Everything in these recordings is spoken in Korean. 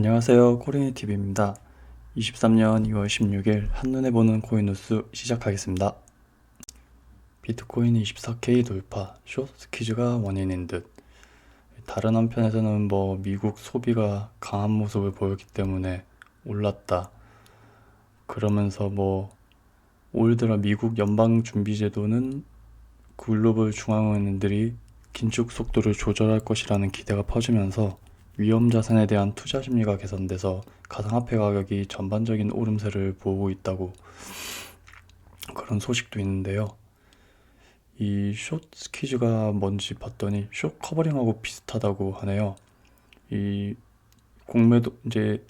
안녕하세요. 코리네TV입니다. 23년 2월 16일 한눈에 보는 코인 뉴스 시작하겠습니다. 비트코인 24K 돌파, 숏 스퀴즈가 원인인 듯. 다른 한편에서는 미국 소비가 강한 모습을 보였기 때문에 올랐다. 그러면서 올 들어 미국 연방준비제도는 글로벌 중앙은행들이 긴축 속도를 조절할 것이라는 기대가 퍼지면서 위험 자산에 대한 투자 심리가 개선돼서 가상화폐 가격이 전반적인 오름세를 보이고 있다고 그런 소식도 있는데요. 이 숏 스퀴즈가 뭔지 봤더니 숏 커버링하고 비슷하다고 하네요. 이 공매도 이제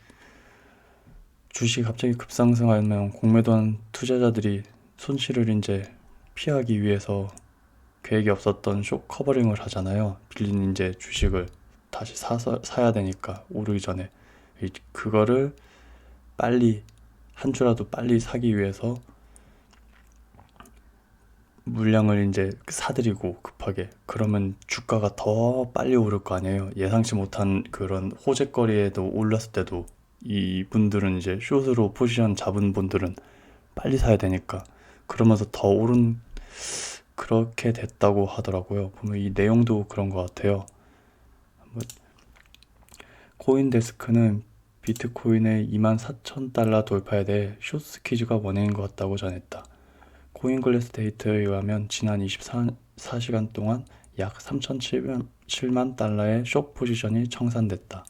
주식이 갑자기 급상승하면 공매도한 투자자들이 손실을 이제 피하기 위해서 계획이 없었던 숏 커버링을 하잖아요. 빌린 이제 주식을 다시 사야 되니까 오르기 전에 그거를 빨리 한 주라도 빨리 사기 위해서 물량을 이제 사들이고 급하게 그러면 주가가 더 빨리 오를 거 아니에요. 예상치 못한 그런 호재거리에도 올랐을 때도 이분들은 이제 숏으로 포지션 잡은 분들은 빨리 사야 되니까 그러면서 더 오른 그렇게 됐다고 하더라고요. 보면 이 내용도 그런 것 같아요. 코인데스크는 비트코인의 24,000달러 돌파에 대해 숏 스퀴즈가 원인인 것 같다고 전했다. 코인글래스 데이터에 의하면 지난 24시간 동안 약 3,007만 달러의 숏 포지션이 청산됐다.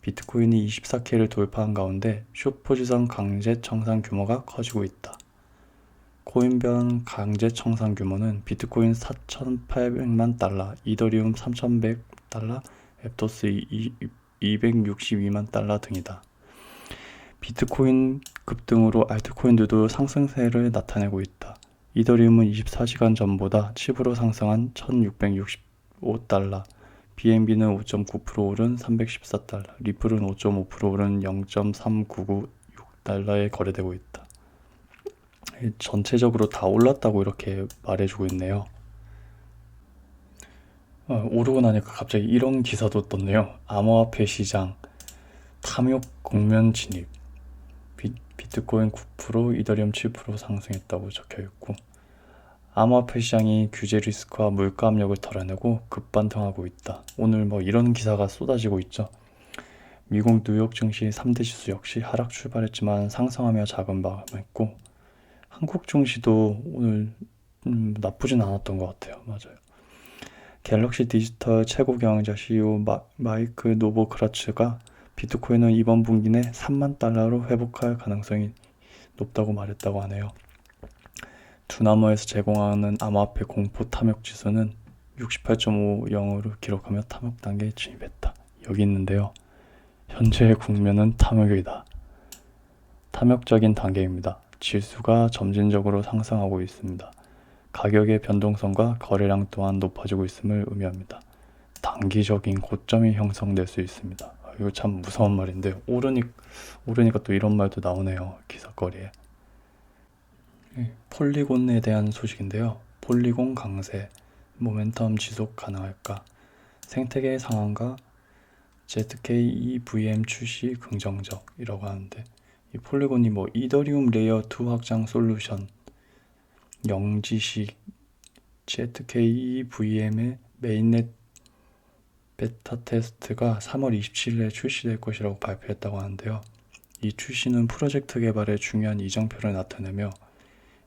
비트코인이 24K를 돌파한 가운데 숏 포지션 강제 청산 규모가 커지고 있다. 코인별 강제 청산 규모는 비트코인 4,800만 달러, 이더리움 3,100달러, 앱토스 262만 달러 등이다. 비트코인 급등으로 알트코인들도 상승세를 나타내고 있다. 이더리움은 24시간 전보다 10% 상승한 1,665달러, BNB는 5.9% 오른 314달러, 리플은 5.5% 오른 0.3996달러에 거래되고 있다. 전체적으로 다 올랐다고 이렇게 말해주고 있네요. 오르고 나니까 갑자기 이런 기사도 떴네요. 암호화폐 시장 탐욕 국면 진입, 비트코인 9%, 이더리움 7% 상승했다고 적혀있고, 암호화폐 시장이 규제 리스크와 물가 압력을 덜어내고 급반등하고 있다. 오늘 이런 기사가 쏟아지고 있죠. 미국 뉴욕 증시 3대 지수 역시 하락 출발했지만 상승하며 작은 마감했고, 한국 증시도 오늘 나쁘진 않았던 것 같아요. 맞아요. 갤럭시 디지털 최고 경영자 CEO 마이크 노보크라츠가 비트코인은 이번 분기 내 3만 달러로 회복할 가능성이 높다고 말했다고 하네요. 두나무에서 제공하는 암호화폐 공포 탐욕 지수는 68.50으로 기록하며 탐욕 단계에 진입했다. 여기 있는데요. 현재의 국면은 탐욕이다. 탐욕적인 단계입니다. 지수가 점진적으로 상승하고 있습니다. 가격의 변동성과 거래량 또한 높아지고 있음을 의미합니다. 단기적인 고점이 형성될 수 있습니다. 이거 참 무서운 말인데 오르니까 또 이런 말도 나오네요. 기사거리에. 폴리곤에 대한 소식인데요. 폴리곤 강세, 모멘텀 지속 가능할까? 생태계 상황과 ZK EVM 출시 긍정적이라고 하는데 이 폴리곤이 이더리움 레이어 2 확장 솔루션 영지식 ZK EVM의 메인넷 베타 테스트가 3월 27일에 출시될 것이라고 발표했다고 하는데요. 이 출시는 프로젝트 개발의 중요한 이정표를 나타내며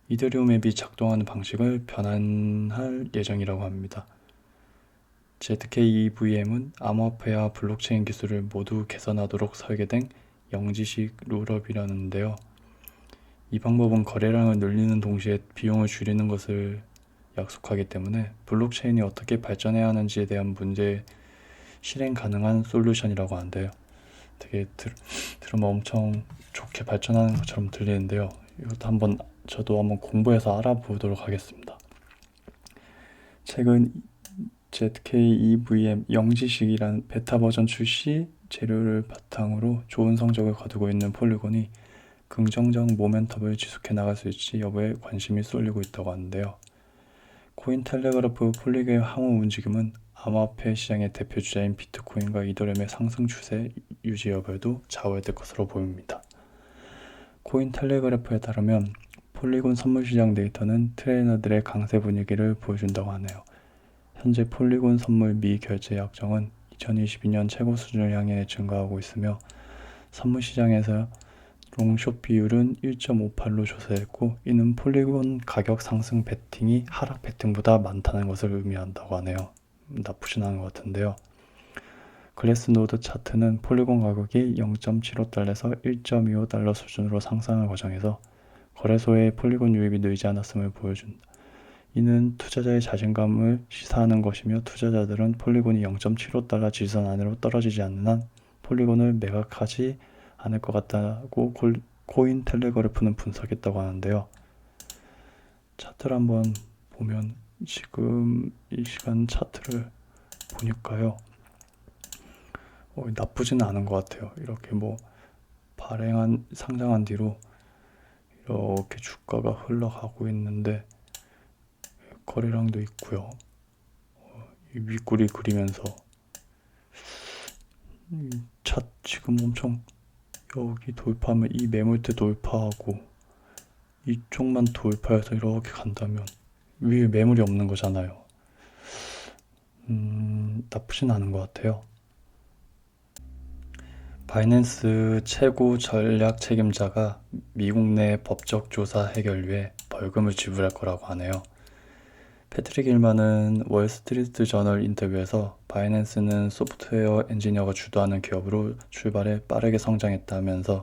이더리움 앱이 작동하는 방식을 변환할 예정이라고 합니다. ZK EVM은 암호화폐와 블록체인 기술을 모두 개선하도록 설계된 영지식 롤업이라는데요. 이 방법은 거래량을 늘리는 동시에 비용을 줄이는 것을 약속하기 때문에 블록체인이 어떻게 발전해야 하는지에 대한 문제 실행 가능한 솔루션이라고 하는데요. 되게 들으면 엄청 좋게 발전하는 것처럼 들리는데요. 이것도 저도 한번 공부해서 알아보도록 하겠습니다. 최근 ZK EVM 영지식이란 베타 버전 출시 재료를 바탕으로 좋은 성적을 거두고 있는 폴리곤이 긍정적 모멘텀을 지속해 나갈 수 있을지 여부에 관심이 쏠리고 있다고 하는데요. 코인텔레그래프 폴리곤의 향후 움직임은 암호화폐 시장의 대표 주자인 비트코인과 이더리움의 상승 추세 유지 여부에도 좌우될 것으로 보입니다. 코인텔레그래프에 따르면 폴리곤 선물 시장 데이터는 트레이너들의 강세 분위기를 보여준다고 하네요. 현재 폴리곤 선물 미결제 약정은 2022년 최고 수준을 향해 증가하고 있으며 선물시장에서 롱숏 비율은 1.58로 조사했고, 이는 폴리곤 가격 상승 베팅이 하락 베팅보다 많다는 것을 의미한다고 하네요. 나쁘진 않은 것 같은데요. 글래스노드 차트는 폴리곤 가격이 0.75달러에서 1.25달러 수준으로 상승하는 과정에서 거래소의 폴리곤 유입이 늘지 않았음을 보여준다. 이는 투자자의 자신감을 시사하는 것이며, 투자자들은 폴리곤이 0.75달러 지선 안으로 떨어지지 않는 한 폴리곤을 매각하지 않을 것 같다고 코인텔레그래프는 분석했다고 하는데요. 차트를 한번 보면, 지금 이 시간 차트를 보니까요, 나쁘지는 않은 것 같아요. 이렇게 상장한 뒤로 이렇게 주가가 흘러가고 있는데, 거래량도 있고요. 이 윗꼬리 그리면서 지금 엄청, 여기 돌파하면 이 매물대 돌파하고 이쪽만 돌파해서 이렇게 간다면 위에 매물이 없는 거잖아요. 나쁘진 않은 것 같아요. 바이낸스 최고 전략 책임자가 미국 내 법적 조사 해결 위해 벌금을 지불할 거라고 하네요. 패트릭 힐만은 월스트리트 저널 인터뷰에서 바이낸스는 소프트웨어 엔지니어가 주도하는 기업으로 출발해 빠르게 성장했다면서,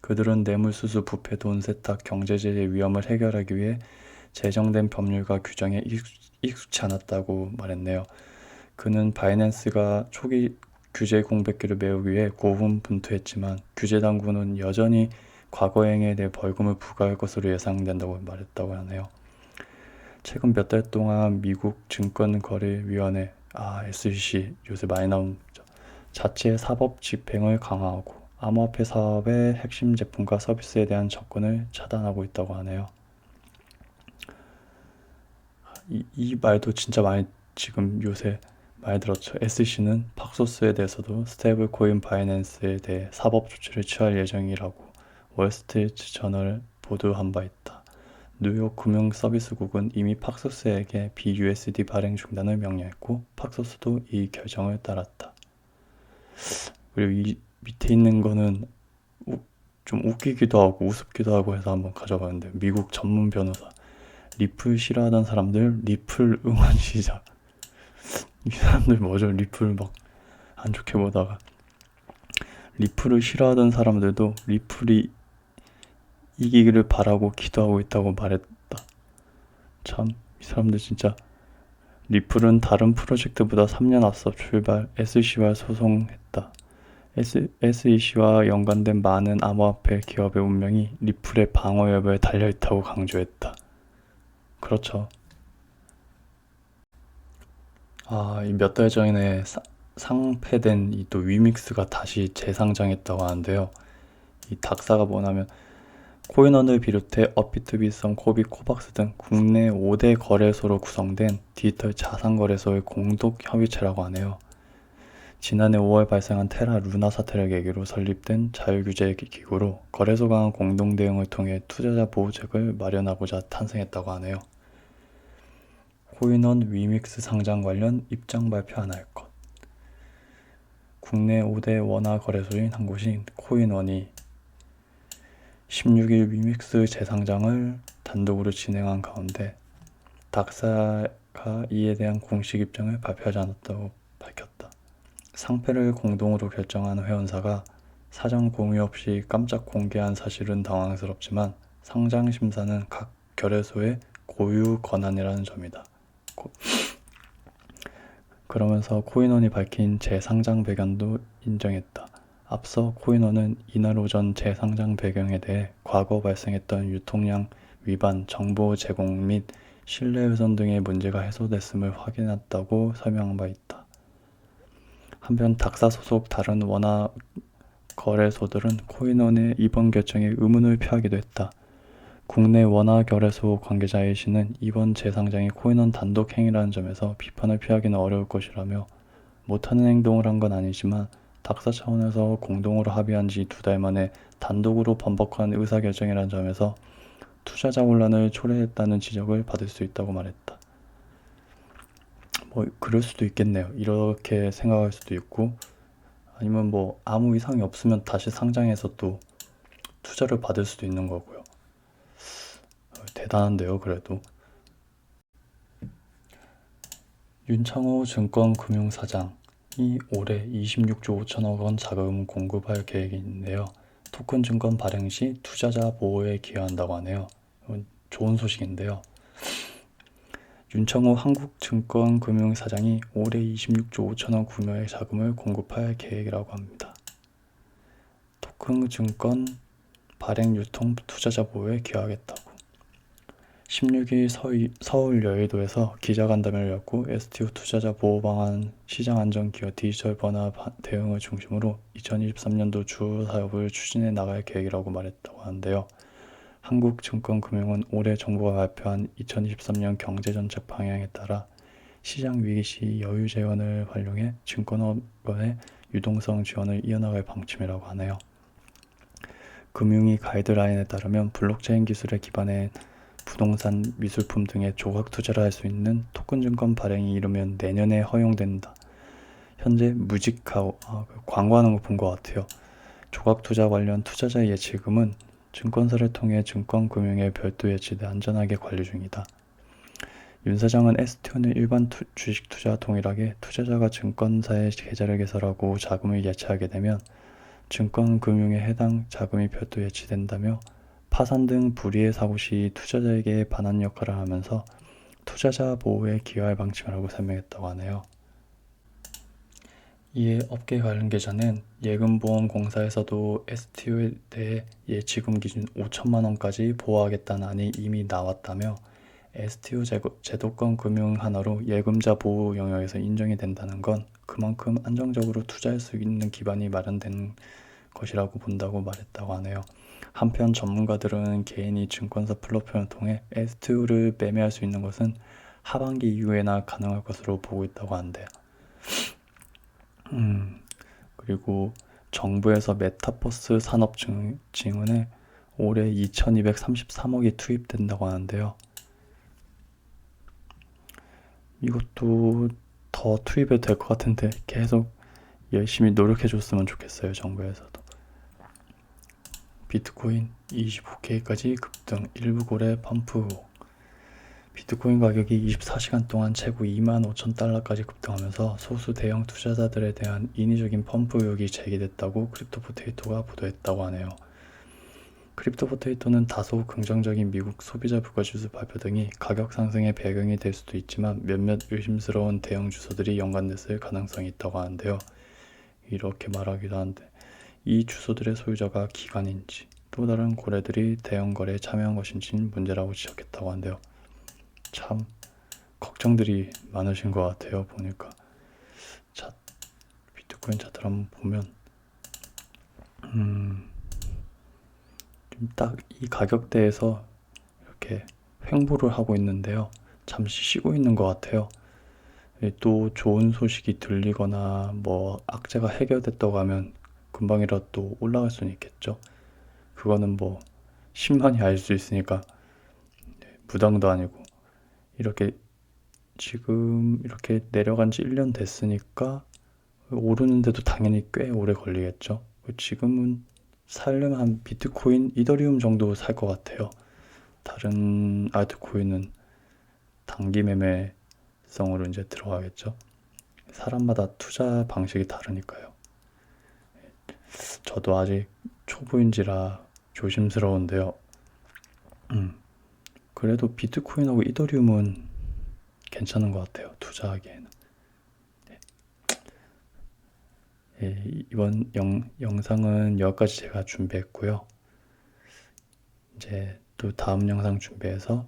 그들은 뇌물수수, 부패, 돈 세탁, 경제제재 위험을 해결하기 위해 제정된 법률과 규정에 익숙치 않았다고 말했네요. 그는 바이낸스가 초기 규제 공백기를 메우기 위해 고군분투했지만 규제당국은 여전히 과거 행위에 대해 벌금을 부과할 것으로 예상된다고 말했다고 하네요. 최근 몇 달 동안 미국 증권거래위원회 SEC, 요새 많이 나온 자체 사법 집행을 강화하고 암호화폐 사업의 핵심 제품과 서비스에 대한 접근을 차단하고 있다고 하네요. 이 말도 진짜 많이 지금 요새 많이 들었죠. SEC는 팍소스에 대해서도 스테이블 코인 바이낸스에 대해 사법 조치를 취할 예정이라고 월스트리트 저널을 보도한 바 있다. 뉴욕 금융서비스국은 이미 팍소스에게 BUSD 발행 중단을 명령했고, 팍소스도 이 결정을 따랐다. 그리고 이 밑에 있는 거는 좀 웃기기도 하고 우습기도 하고 해서 한번 가져봤는데, 미국 전문 변호사, 리플 싫어하던 사람들 리플 응원 시작. 이 사람들 뭐죠? 리플 막 안 좋게 보다가 리플을 싫어하던 사람들도 리플이 이기기를 바라고 기도하고 있다고 말했다. 참, 이 사람들 진짜. 리플은 다른 프로젝트보다 3년 앞서 출발, SEC와 소송했다. SEC와 연관된 많은 암호화폐 기업의 운명이 리플의 방어 여부에 달려있다고 강조했다. 그렇죠. 이 몇 달 전에 상폐된 이 또 위믹스가 다시 재상장했다고 하는데요. 이 닥사가 뭐냐면, 코인원을 비롯해 업비트비썸, 코비, 코박스 등 국내 5대 거래소로 구성된 디지털 자산거래소의 공동 협의체라고 하네요. 지난해 5월 발생한 테라 루나 사태를 계기로 설립된 자율규제 기구로 거래소 간 공동 대응을 통해 투자자 보호책을 마련하고자 탄생했다고 하네요. 코인원 위믹스 상장 관련 입장 발표 안 할 것. 국내 5대 원화 거래소인 한 곳인 코인원이 16일 위믹스 재상장을 단독으로 진행한 가운데, 닥사가 이에 대한 공식 입장을 발표하지 않았다고 밝혔다. 상패를 공동으로 결정한 회원사가 사전 공유 없이 깜짝 공개한 사실은 당황스럽지만, 상장 심사는 각 거래소의 고유 권한이라는 점이다. 그러면서 코인원이 밝힌 재상장 배경도 인정했다. 앞서 코인원은 이날 오전 재상장 배경에 대해 과거 발생했던 유통량 위반, 정보 제공 및 신뢰 훼손 등의 문제가 해소됐음을 확인했다고 설명한 바 있다. 한편 닥사 소속 다른 원화 거래소들은 코인원의 이번 결정에 의문을 표하기도 했다. 국내 원화 거래소 관계자 A씨는 이번 재상장이 코인원 단독 행위라는 점에서 비판을 피하기는 어려울 것이라며 못하는 행동을 한 건 아니지만 닥사 차원에서 공동으로 합의한 지 2달 만에 단독으로 번복한 의사결정이라는 점에서 투자자 혼란을 초래했다는 지적을 받을 수 있다고 말했다. 뭐 그럴 수도 있겠네요. 이렇게 생각할 수도 있고 아니면 뭐 아무 이상이 없으면 다시 상장해서 또 투자를 받을 수도 있는 거고요. 대단한데요, 그래도. 윤창호 증권금융사장이 올해 26조 5천억 원 자금 공급할 계획이 있는데요. 토큰 증권 발행 시 투자자 보호에 기여한다고 하네요. 좋은 소식인데요. 윤창호 한국증권금융사장이 올해 26조 5천억 규모의 자금을 공급할 계획이라고 합니다. 토큰 증권 발행 유통 투자자 보호에 기여하겠다고. 16일 서울 여의도에서 기자간담회를 열고 STO 투자자 보호 방안, 시장 안전 기여, 디지털 번화 대응을 중심으로 2023년도 주 사업을 추진해 나갈 계획이라고 말했다고 하는데요. 한국증권금융은 올해 정부가 발표한 2023년 경제정책 방향에 따라 시장 위기 시 여유 재원을 활용해 증권업의 유동성 지원을 이어나갈 방침이라고 하네요. 금융위 가이드라인에 따르면 블록체인 기술에 기반해 부동산, 미술품 등의 조각 투자를 할 수 있는 토큰 증권 발행이 이르면 내년에 허용된다. 현재 광고하는 거 본 것 같아요. 조각 투자 관련 투자자 예치금은 증권사를 통해 증권금융에 별도 예치돼 안전하게 관리 중이다. 윤 사장은 STO는 일반 주식 투자와 동일하게 투자자가 증권사에 계좌를 개설하고 자금을 예치하게 되면 증권금융에 해당 자금이 별도 예치된다며 파산 등 불의의 사고 시 투자자에게 반환 역할을 하면서 투자자 보호에 기여할 방침이라고 설명했다고 하네요. 이에 업계 관련계자는 예금보험공사에서도 STO에 대해 예치금 기준 5천만 원까지 보호하겠다는 안이 이미 나왔다며 STO 제도권 금융 하나로 예금자 보호 영역에서 인정이 된다는 건 그만큼 안정적으로 투자할 수 있는 기반이 마련된 것이라고 본다고 말했다고 하네요. 한편 전문가들은 개인이 증권사 플랫폼을 통해 STO를 매매할 수 있는 것은 하반기 이후에나 가능할 것으로 보고 있다고 한대요. 그리고 정부에서 메타버스 산업 증원에 올해 2233억이 투입된다고 하는데요. 이것도 더 투입이 될 것 같은데 계속 열심히 노력해 줬으면 좋겠어요, 정부에서도. 비트코인 25K까지 급등, 일부 거래 펌프 의혹. 비트코인 가격이 24시간 동안 최고 25,000달러까지 급등하면서 소수 대형 투자자들에 대한 인위적인 펌프 의혹이 제기됐다고 크립토포테이토가 보도했다고 하네요. 크립토포테이토는 다소 긍정적인 미국 소비자 물가지수 발표 등이 가격 상승의 배경이 될 수도 있지만 몇몇 의심스러운 대형 주소들이 연관됐을 가능성이 있다고 하는데요. 이렇게 말하기도 한데 이 주소들의 소유자가 기관인지 또 다른 고래들이 대형 거래에 참여한 것인지는 문제라고 지적했다고 한데요. 참 걱정들이 많으신 것 같아요. 보니까 비트코인 차트를 한번 보면 딱 이 가격대에서 이렇게 횡보를 하고 있는데요. 잠시 쉬고 있는 것 같아요. 또 좋은 소식이 들리거나 뭐 악재가 해결됐다고 하면 금방이라도 또 올라갈 수는 있겠죠. 그거는 뭐 신만이 알 수 있으니까 무당도 아니고. 이렇게 지금 이렇게 내려간 지 1년 됐으니까 오르는데도 당연히 꽤 오래 걸리겠죠. 지금은 살려면 한 비트코인, 이더리움 정도 살 것 같아요. 다른 알트코인은 단기 매매성으로 이제 들어가겠죠. 사람마다 투자 방식이 다르니까요. 저도 아직 초보인지라 조심스러운데요. 그래도 비트코인하고 이더리움은 괜찮은 것 같아요. 투자하기에는. 이번 영상은 여기까지 제가 준비했고요. 이제 또 다음 영상 준비해서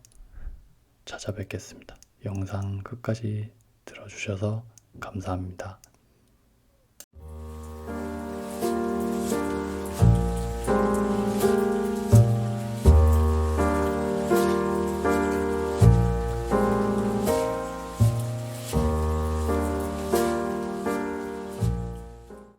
찾아뵙겠습니다. 영상 끝까지 들어주셔서 감사합니다.